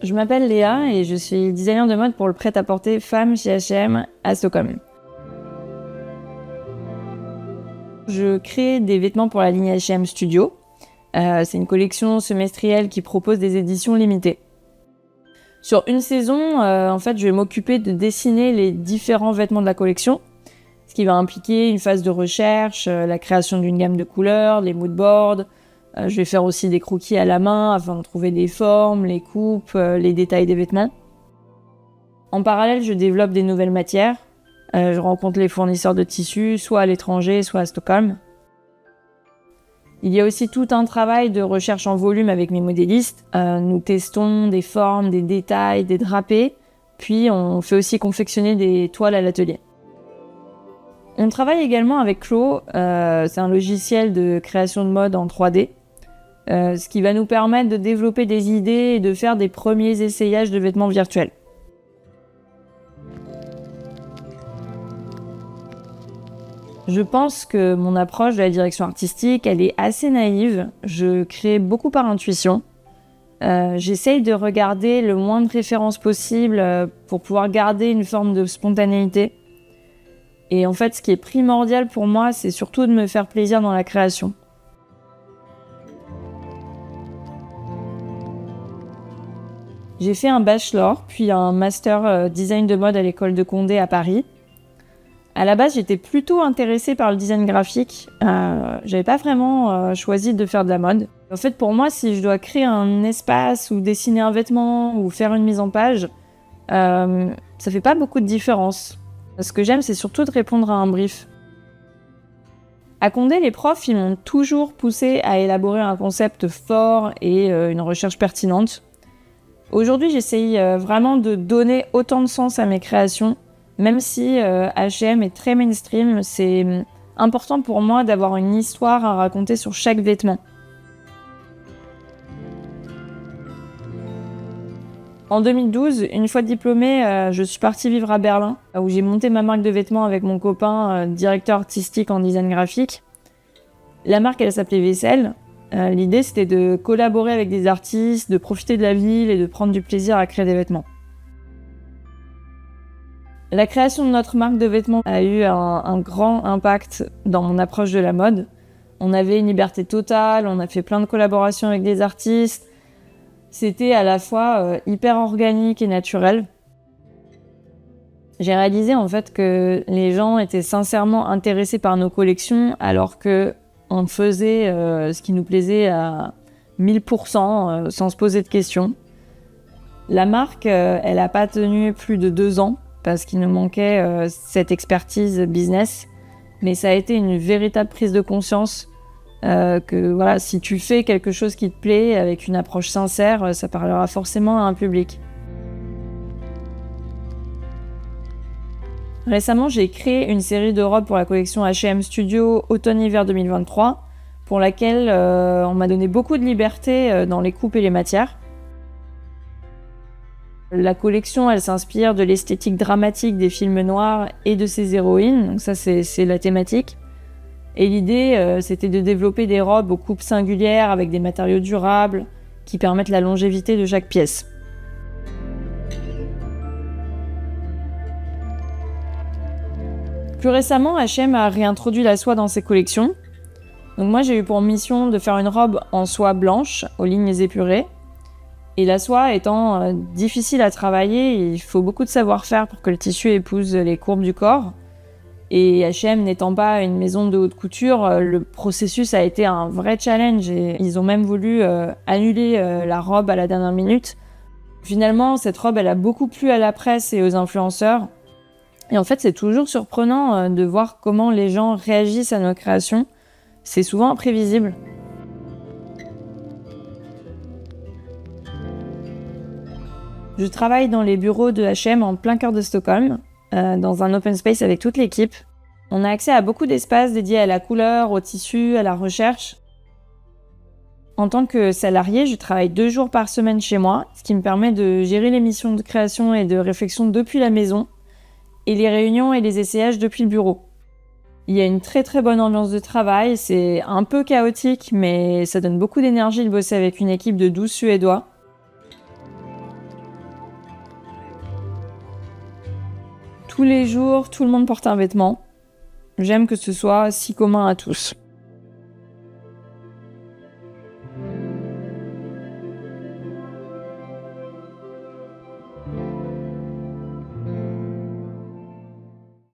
Je m'appelle Léa et je suis designer de mode pour le prêt-à-porter femme chez H&M à Stockholm. Je crée des vêtements pour la ligne H&M Studio. C'est une collection semestrielle qui propose des éditions limitées. Sur une saison, je vais m'occuper de dessiner les différents vêtements de la collection, ce qui va impliquer une phase de recherche, la création d'une gamme de couleurs, les moodboards. Je vais faire aussi des croquis à la main afin de trouver des formes, les coupes, les détails des vêtements. En parallèle, je développe des nouvelles matières. Je rencontre les fournisseurs de tissus, soit à l'étranger, soit à Stockholm. Il y a aussi tout un travail de recherche en volume avec mes modélistes. Nous testons des formes, des détails, des drapés, puis on fait aussi confectionner des toiles à l'atelier. On travaille également avec Clo, c'est un logiciel de création de mode en 3D, ce qui va nous permettre de développer des idées et de faire des premiers essayages de vêtements virtuels. Je pense que mon approche de la direction artistique, elle est assez naïve. Je crée beaucoup par intuition. J'essaye de regarder le moins de références possible pour pouvoir garder une forme de spontanéité. Et en fait, ce qui est primordial pour moi, c'est surtout de me faire plaisir dans la création. J'ai fait un bachelor, puis un master design de mode à l'école de Condé à Paris. À la base, j'étais plutôt intéressée par le design graphique. J'avais pas vraiment choisi de faire de la mode. En fait, pour moi, si je dois créer un espace ou dessiner un vêtement ou faire une mise en page, ça fait pas beaucoup de différence. Ce que j'aime, c'est surtout de répondre à un brief. À Condé, les profs, ils m'ont toujours poussé à élaborer un concept fort et une recherche pertinente. Aujourd'hui, j'essaye vraiment de donner autant de sens à mes créations. Même si H&M est très mainstream, c'est important pour moi d'avoir une histoire à raconter sur chaque vêtement. En 2012, une fois diplômée, je suis partie vivre à Berlin, où j'ai monté ma marque de vêtements avec mon copain, directeur artistique en design graphique. La marque, elle s'appelait Vaisselle. L'idée, c'était de collaborer avec des artistes, de profiter de la ville et de prendre du plaisir à créer des vêtements. La création de notre marque de vêtements a eu un grand impact dans mon approche de la mode. On avait une liberté totale, on a fait plein de collaborations avec des artistes. C'était à la fois hyper organique et naturel. J'ai réalisé en fait que les gens étaient sincèrement intéressés par nos collections alors qu'on faisait ce qui nous plaisait à 1000% sans se poser de questions. La marque, elle n'a pas tenu plus de 2 ans. Parce qu'il nous manquait cette expertise business. Mais ça a été une véritable prise de conscience que voilà, si tu fais quelque chose qui te plaît avec une approche sincère, ça parlera forcément à un public. Récemment, j'ai créé une série de robes pour la collection H&M Studio automne-hiver 2023 pour laquelle on m'a donné beaucoup de liberté dans les coupes et les matières. La collection, elle s'inspire de l'esthétique dramatique des films noirs et de ses héroïnes, donc ça c'est la thématique. Et l'idée, c'était de développer des robes aux coupes singulières avec des matériaux durables qui permettent la longévité de chaque pièce. Plus récemment, H&M a réintroduit la soie dans ses collections. Donc moi, j'ai eu pour mission de faire une robe en soie blanche aux lignes épurées. Et la soie étant difficile à travailler, il faut beaucoup de savoir-faire pour que le tissu épouse les courbes du corps. Et H&M n'étant pas une maison de haute couture, le processus a été un vrai challenge et ils ont même voulu annuler la robe à la dernière minute. Finalement, cette robe, elle a beaucoup plu à la presse et aux influenceurs. Et en fait, c'est toujours surprenant de voir comment les gens réagissent à nos créations. C'est souvent imprévisible. Je travaille dans les bureaux de H&M en plein cœur de Stockholm, dans un open space avec toute l'équipe. On a accès à beaucoup d'espaces dédiés à la couleur, au tissu, à la recherche. En tant que salariée, je travaille 2 jours par semaine chez moi, ce qui me permet de gérer les missions de création et de réflexion depuis la maison, et les réunions et les essayages depuis le bureau. Il y a une très très bonne ambiance de travail, c'est un peu chaotique, mais ça donne beaucoup d'énergie de bosser avec une équipe de 12 Suédois. tous les jours, tout le monde porte un vêtement. J'aime que ce soit si commun à tous.